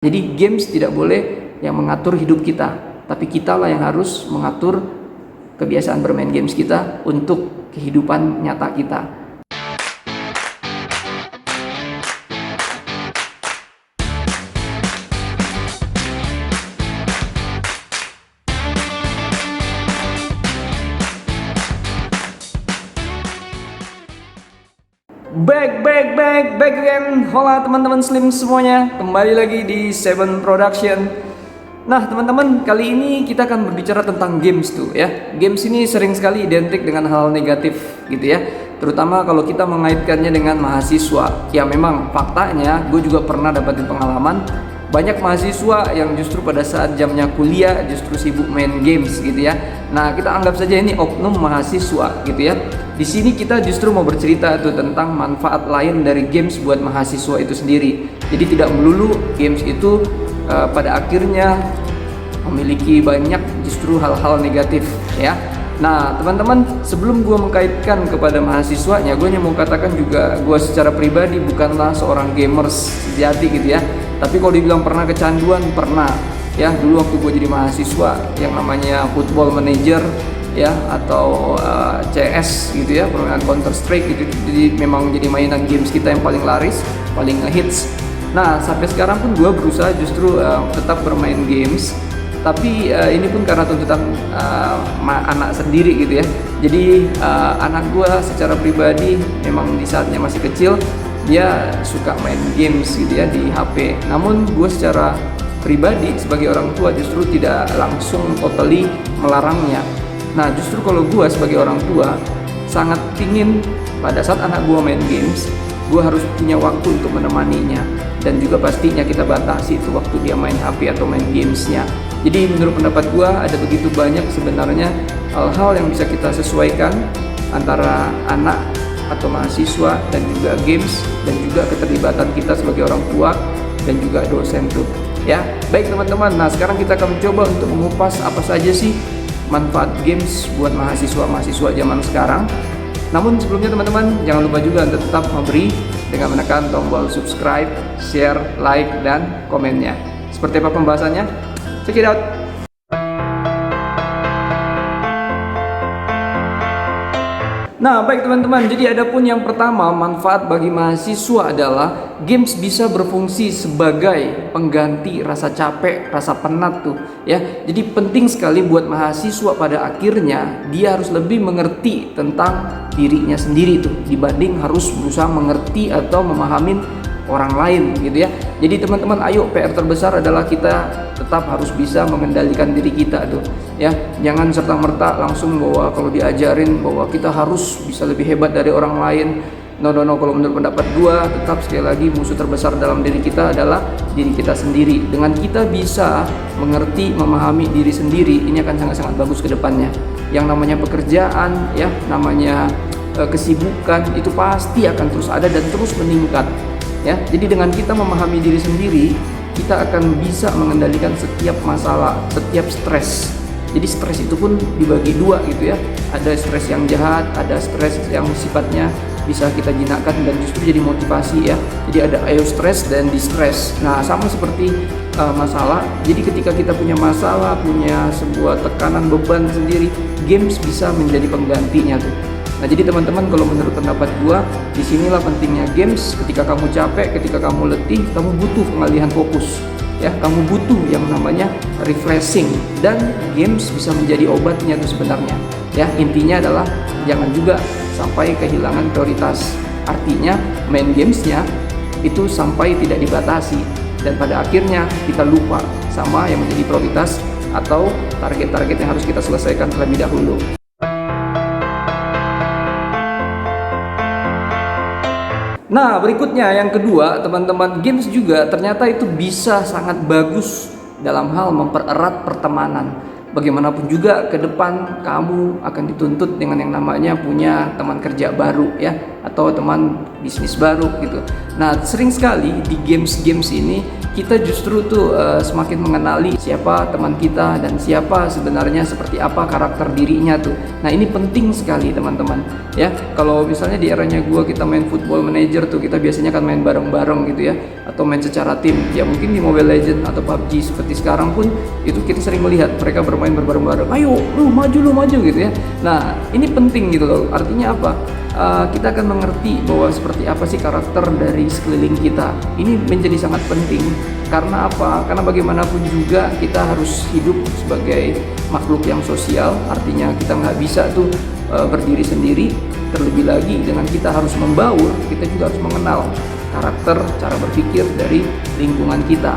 Jadi games tidak boleh yang mengatur hidup kita, tapi kita lah yang harus mengatur kebiasaan bermain games kita untuk kehidupan nyata kita. Back again. Hola teman-teman Slim semuanya, kembali lagi di Seven Production. Nah teman-teman, kali ini kita akan berbicara tentang games tuh ya. Games ini sering sekali identik dengan hal negatif gitu ya, terutama kalau kita mengaitkannya dengan mahasiswa. Ya memang faktanya gue juga pernah dapetin pengalaman banyak mahasiswa yang justru pada saat jamnya kuliah justru sibuk main games gitu ya. Nah kita anggap saja ini oknum mahasiswa gitu ya. Di sini kita justru mau bercerita tuh tentang manfaat lain dari games buat mahasiswa itu sendiri. Jadi tidak melulu games itu pada akhirnya memiliki banyak justru hal-hal negatif ya. Nah teman-teman, sebelum gue mengkaitkan kepada mahasiswanya, gue hanya mau katakan juga gue secara pribadi bukanlah seorang gamers sejati gitu ya. Tapi kalau dibilang pernah kecanduan, pernah ya. Dulu waktu gue jadi mahasiswa yang namanya Football Manager ya, atau CS gitu ya, permainan Counter Strike gitu. Jadi memang jadi mainan games kita yang paling laris, paling ngehits. Nah sampai sekarang pun gue berusaha justru tetap bermain games. Tapi ini pun karena tuntutan anak sendiri gitu ya. Jadi anak gue secara pribadi memang di saatnya masih kecil dia suka main games gitu ya di HP. Namun gue secara pribadi sebagai orang tua justru tidak langsung totally melarangnya. Nah justru kalau gue sebagai orang tua sangat pingin pada saat anak gue main games, gue harus punya waktu untuk menemaninya. Dan juga pastinya kita batasi itu waktu dia main HP atau main gamesnya. Jadi menurut pendapat gue ada begitu banyak sebenarnya hal-hal yang bisa kita sesuaikan antara anak atau mahasiswa dan juga games, dan juga keterlibatan kita sebagai orang tua dan juga dosen tuh ya. Baik teman-teman, nah sekarang kita akan mencoba untuk mengupas apa saja sih manfaat games buat mahasiswa zaman sekarang. Namun sebelumnya teman-teman, jangan lupa juga untuk tetap memberi dengan menekan tombol subscribe, share, like, dan komennya. Seperti apa pembahasannya? Check it out! Nah baik teman-teman, jadi adapun yang pertama, manfaat bagi mahasiswa adalah games bisa berfungsi sebagai pengganti rasa capek, rasa penat tuh ya. Jadi penting sekali buat mahasiswa pada akhirnya dia harus lebih mengerti tentang dirinya sendiri tuh, dibanding harus berusaha mengerti atau memahamin orang lain gitu ya. Jadi teman-teman, ayo PR terbesar adalah kita tetap harus bisa mengendalikan diri kita tuh ya. Jangan serta-merta langsung bahwa kalau diajarin bahwa kita harus bisa lebih hebat dari orang lain. No. Kalau menurut pendapat gua, tetap sekali lagi musuh terbesar dalam diri kita adalah diri kita sendiri. Dengan kita bisa mengerti, memahami diri sendiri, ini akan sangat-sangat bagus ke depannya. Yang namanya pekerjaan ya, namanya kesibukan itu pasti akan terus ada dan terus meningkat ya. Jadi dengan kita memahami diri sendiri, kita akan bisa mengendalikan setiap masalah, setiap stres. Jadi stres itu pun dibagi dua gitu ya. Ada stres yang jahat, ada stres yang sifatnya bisa kita jinakkan dan justru jadi motivasi ya. Jadi ada eustress dan distress. Nah sama seperti masalah. Jadi ketika kita punya masalah, punya sebuah tekanan, beban sendiri, games bisa menjadi penggantinya tuh. Nah jadi teman-teman, kalau menurut pendapat gua, disinilah pentingnya games. Ketika kamu capek, ketika kamu letih, kamu butuh pengalihan fokus ya, kamu butuh yang namanya refreshing, dan games bisa menjadi obatnya itu sebenarnya ya. Intinya adalah jangan juga sampai kehilangan prioritas. Artinya main gamesnya itu sampai tidak dibatasi dan pada akhirnya kita lupa sama yang menjadi prioritas atau target-target yang harus kita selesaikan terlebih dahulu. Nah berikutnya yang kedua teman-teman, games juga ternyata itu bisa sangat bagus dalam hal mempererat pertemanan. Bagaimanapun juga ke depan kamu akan dituntut dengan yang namanya punya teman kerja baru ya. atau teman bisnis baru gitu. Nah, sering sekali di games-games ini kita justru tuh semakin mengenali siapa teman kita dan siapa sebenarnya seperti apa karakter dirinya tuh. Nah, ini penting sekali teman-teman ya. Kalau misalnya di eranya gua kita main Football Manager tuh, kita biasanya kan main bareng-bareng gitu ya, atau main secara tim. Ya mungkin di Mobile Legends atau PUBG seperti sekarang pun itu kita sering melihat mereka bermain bareng-bareng. Ayo, lu maju gitu ya. Nah, ini penting gitu loh. Artinya apa? Kita akan mengerti bahwa seperti apa sih karakter dari sekeliling kita. Ini menjadi sangat penting karena apa? Karena bagaimanapun juga kita harus hidup sebagai makhluk yang sosial. Artinya kita nggak bisa tuh berdiri sendiri. Terlebih lagi dengan kita harus membaur, kita juga harus mengenal karakter, cara berpikir dari lingkungan kita.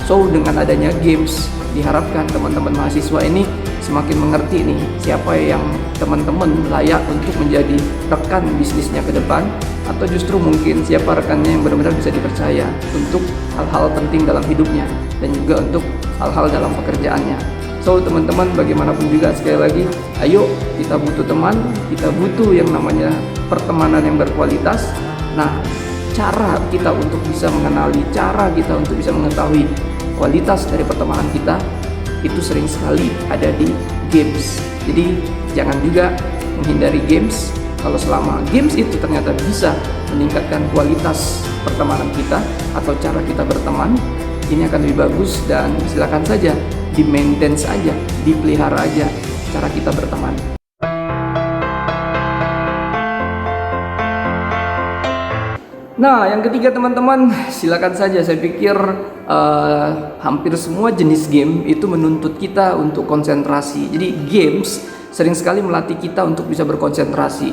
So dengan adanya games, diharapkan teman-teman mahasiswa ini semakin mengerti nih siapa yang teman-teman layak untuk menjadi rekan bisnisnya ke depan, atau justru mungkin siapa rekannya yang benar-benar bisa dipercaya untuk hal-hal penting dalam hidupnya dan juga untuk hal-hal dalam pekerjaannya. So teman-teman, bagaimanapun juga sekali lagi, ayo kita butuh teman, kita butuh yang namanya pertemanan yang berkualitas. Nah, cara kita untuk bisa mengenali, cara kita untuk bisa mengetahui kualitas dari pertemanan kita itu sering sekali ada di games. Jadi jangan juga menghindari games kalau selama games itu ternyata bisa meningkatkan kualitas pertemanan kita atau cara kita berteman, ini akan lebih bagus. Dan silakan saja di maintain aja, dipelihara aja cara kita berteman. Nah, yang ketiga teman-teman, silakan saja. Saya pikir hampir semua jenis game itu menuntut kita untuk konsentrasi. Jadi games sering sekali melatih kita untuk bisa berkonsentrasi.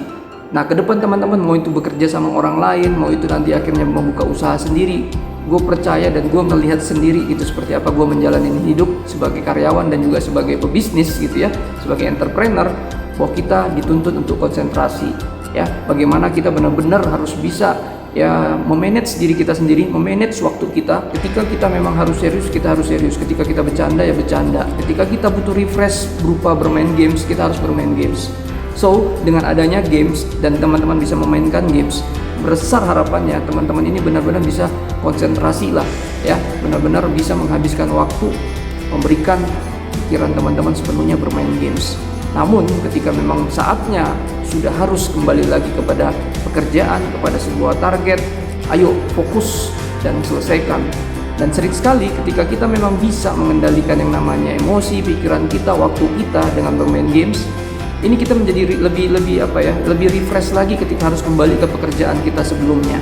Nah, ke depan teman-teman, mau itu bekerja sama orang lain, mau itu nanti akhirnya membuka usaha sendiri, gue percaya dan gue melihat sendiri itu seperti apa gue menjalani hidup sebagai karyawan dan juga sebagai pebisnis gitu ya, sebagai entrepreneur, bahwa kita dituntut untuk konsentrasi ya. Bagaimana kita benar-benar harus bisa ya memanage diri kita sendiri, memanage waktu kita. Ketika kita memang harus serius, kita harus serius. Ketika kita bercanda, ya bercanda. Ketika kita butuh refresh berupa bermain games, kita harus bermain games. So, dengan adanya games dan teman-teman bisa memainkan games, besar harapannya teman-teman ini benar-benar bisa konsentrasi lah ya, benar-benar bisa menghabiskan waktu, memberikan pikiran teman-teman sepenuhnya bermain games. Namun ketika memang saatnya sudah harus kembali lagi kepada pekerjaan, kepada sebuah target, ayo fokus dan selesaikan. Dan sering sekali ketika kita memang bisa mengendalikan yang namanya emosi, pikiran kita, waktu kita dengan bermain games, ini kita menjadi lebih refresh lagi ketika harus kembali ke pekerjaan kita sebelumnya.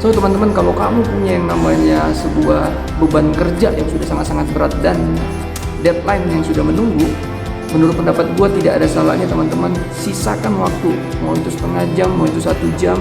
So teman-teman, kalau kamu punya yang namanya sebuah beban kerja yang sudah sangat-sangat berat dan deadline yang sudah menunggu, menurut pendapat gue tidak ada salahnya teman-teman sisakan waktu, mau itu setengah jam, mau itu 1 jam,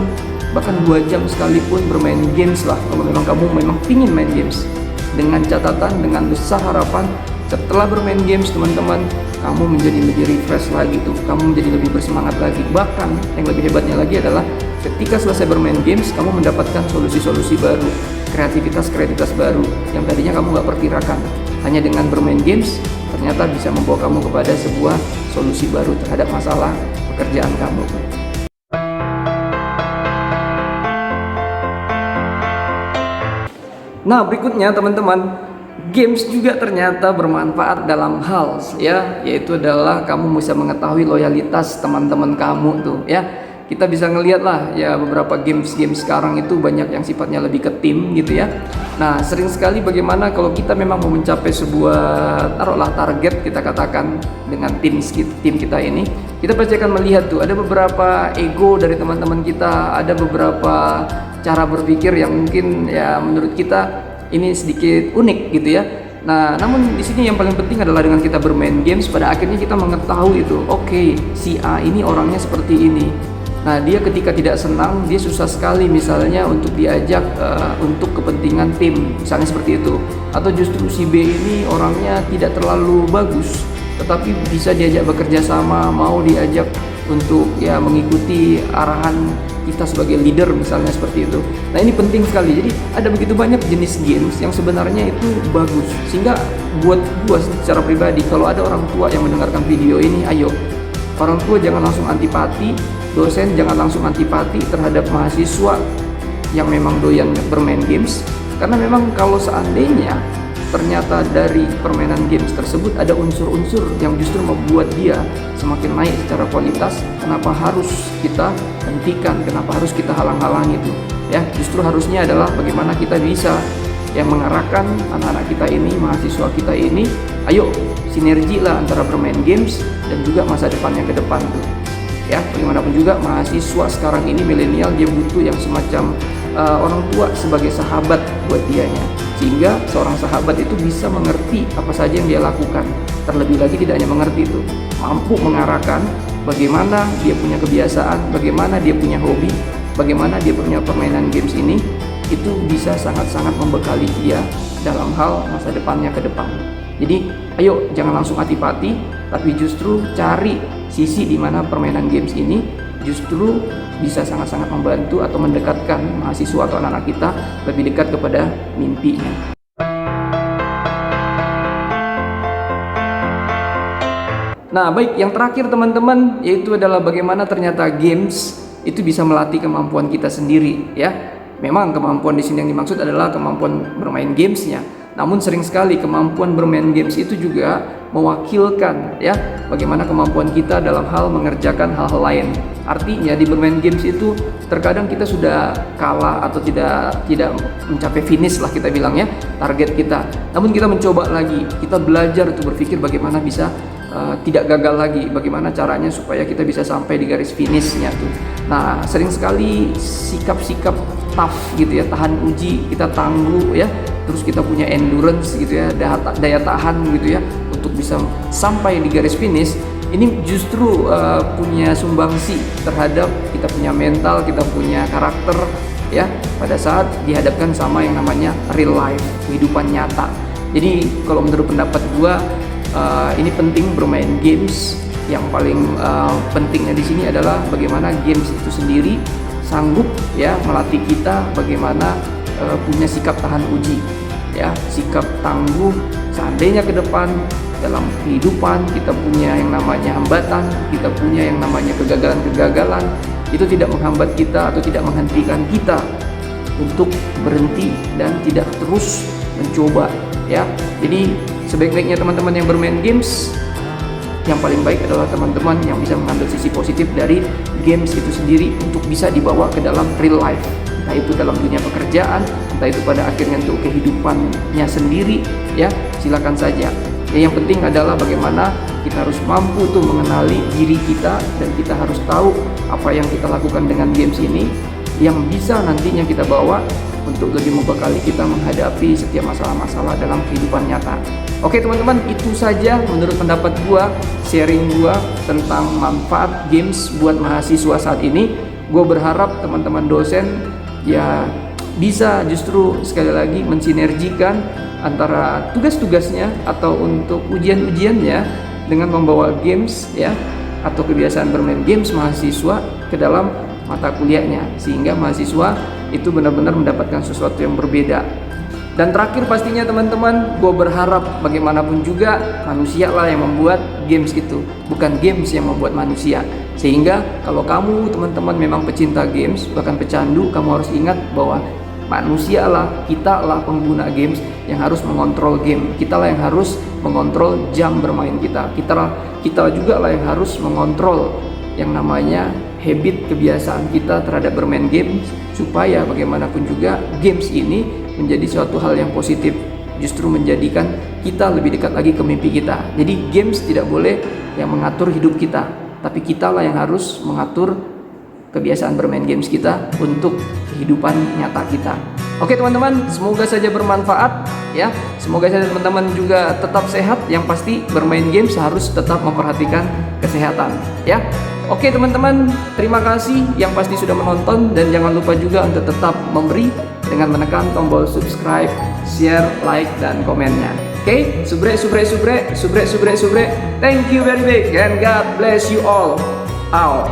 bahkan 2 jam sekalipun bermain games lah. Kalau memang kamu pingin main games, dengan catatan, dengan besar harapan, setelah bermain games teman-teman, kamu menjadi lebih refresh lagi tuh, kamu menjadi lebih bersemangat lagi. Bahkan yang lebih hebatnya lagi adalah ketika selesai bermain games, kamu mendapatkan solusi-solusi baru, kreativitas baru yang tadinya kamu gak perkirakan. Hanya dengan bermain games ternyata bisa membawa kamu kepada sebuah solusi baru terhadap masalah pekerjaan kamu. Nah, berikutnya teman-teman, games juga ternyata bermanfaat dalam hal ya, yaitu adalah kamu bisa mengetahui loyalitas teman-teman kamu tuh ya. Kita bisa ngelihat lah ya, beberapa games sekarang itu banyak yang sifatnya lebih ke tim gitu ya. Nah, sering sekali bagaimana kalau kita memang mau mencapai sebuah taruhlah target, kita katakan dengan tim kita ini, kita pasti akan melihat tuh ada beberapa ego dari teman-teman kita, ada beberapa cara berpikir yang mungkin ya menurut kita ini sedikit unik gitu ya. Nah, namun di sini yang paling penting adalah dengan kita bermain games, pada akhirnya kita mengetahui itu, oke, si A ini orangnya seperti ini. Nah, dia ketika tidak senang, dia susah sekali misalnya untuk diajak untuk kepentingan tim, misalnya seperti itu. Atau justru si B ini orangnya tidak terlalu bagus, tetapi bisa diajak bekerja sama, mau diajak untuk ya mengikuti arahan kita sebagai leader misalnya seperti itu. Nah, ini penting sekali. Jadi ada begitu banyak jenis games yang sebenarnya itu bagus. Sehingga buat gua secara pribadi, kalau ada orang tua yang mendengarkan video ini, ayo orang tua jangan langsung antipati, dosen jangan langsung antipati terhadap mahasiswa yang memang doyan bermain games, karena memang kalau seandainya ternyata dari permainan games tersebut ada unsur-unsur yang justru membuat dia semakin naik secara kualitas, kenapa harus kita hentikan, kenapa harus kita halang-halangi itu ya. Justru harusnya adalah bagaimana kita bisa yang mengarahkan anak-anak kita ini, mahasiswa kita ini, ayo sinergi lah antara bermain games dan juga masa depannya ke depan tuh ya. Bagaimanapun juga mahasiswa sekarang ini milenial, dia butuh yang semacam orang tua sebagai sahabat buat dianya, sehingga seorang sahabat itu bisa mengerti apa saja yang dia lakukan. Terlebih lagi tidak hanya mengerti itu, mampu mengarahkan bagaimana dia punya kebiasaan, bagaimana dia punya hobi, bagaimana dia punya permainan games ini, itu bisa sangat-sangat membekali dia dalam hal masa depannya ke depan. Jadi ayo jangan langsung antipati, tapi justru cari sisi di mana permainan games ini justru bisa sangat-sangat membantu atau mendekatkan mahasiswa atau anak-anak kita lebih dekat kepada mimpinya. Nah baik, yang terakhir teman-teman, yaitu adalah bagaimana ternyata games itu bisa melatih kemampuan kita sendiri ya. Memang kemampuan di sini yang dimaksud adalah kemampuan bermain gamesnya, namun sering sekali kemampuan bermain games itu juga mewakilkan ya bagaimana kemampuan kita dalam hal mengerjakan hal-hal lain. Artinya di bermain games itu terkadang kita sudah kalah atau tidak mencapai finish lah kita bilang ya, target kita. Namun kita mencoba lagi, kita belajar untuk berpikir bagaimana bisa tidak gagal lagi, bagaimana caranya supaya kita bisa sampai di garis finishnya tuh. Nah sering sekali sikap-sikap tough gitu ya, tahan uji, kita tangguh ya, terus kita punya endurance gitu ya, daya tahan gitu ya untuk bisa sampai di garis finish. Ini justru punya sumbangsi terhadap kita punya mental, kita punya karakter ya pada saat dihadapkan sama yang namanya real life, kehidupan nyata. Jadi kalau menurut pendapat gua ini penting bermain games. Yang paling pentingnya di sini adalah bagaimana games itu sendiri sanggup ya melatih kita bagaimana punya sikap tahan uji ya, sikap tangguh seandainya ke depan dalam kehidupan kita punya yang namanya hambatan, kita punya yang namanya kegagalan-kegagalan, itu tidak menghambat kita atau tidak menghentikan kita untuk berhenti dan tidak terus mencoba ya. Jadi sebaik-baiknya teman-teman yang bermain games, yang paling baik adalah teman-teman yang bisa mengambil sisi positif dari games itu sendiri untuk bisa dibawa ke dalam real life, entah itu dalam dunia pekerjaan, entah itu pada akhirnya untuk kehidupannya sendiri ya, silakan saja. Yang penting adalah bagaimana kita harus mampu tuh mengenali diri kita, dan kita harus tahu apa yang kita lakukan dengan games ini yang bisa nantinya kita bawa untuk lebih membekali kita menghadapi setiap masalah-masalah dalam kehidupan nyata. Oke teman-teman, itu saja menurut pendapat gua, sharing gua tentang manfaat games buat mahasiswa saat ini. Gua berharap teman-teman dosen ya bisa justru sekali lagi mensinergikan antara tugas-tugasnya atau untuk ujian-ujiannya dengan membawa games ya atau kebiasaan bermain games mahasiswa ke dalam mata kuliahnya, sehingga mahasiswa itu benar-benar mendapatkan sesuatu yang berbeda. Dan terakhir pastinya teman-teman, gue berharap bagaimanapun juga manusia lah yang membuat games itu, bukan games yang membuat manusia. Sehingga kalau kamu teman-teman memang pecinta games, bahkan pecandu, kamu harus ingat bahwa manusia lah, kita lah pengguna games yang harus mengontrol game. Kita lah yang harus mengontrol jam bermain kita. Kita juga lah yang harus mengontrol yang namanya habit, kebiasaan kita terhadap bermain games, supaya bagaimanapun juga games ini menjadi suatu hal yang positif, justru menjadikan kita lebih dekat lagi ke mimpi kita. Jadi games tidak boleh yang mengatur hidup kita, tapi kita lah yang harus mengatur kebiasaan bermain games kita untuk kehidupan nyata kita. Oke teman-teman, semoga saja bermanfaat ya. Semoga saja teman-teman juga tetap sehat. Yang pasti bermain games harus tetap memperhatikan kesehatan ya. Oke teman-teman, terima kasih yang pasti sudah menonton, dan jangan lupa juga untuk tetap memberi dengan menekan tombol subscribe, share, like, dan komennya. Oke, subrek. Thank you very big and God bless you all. Out.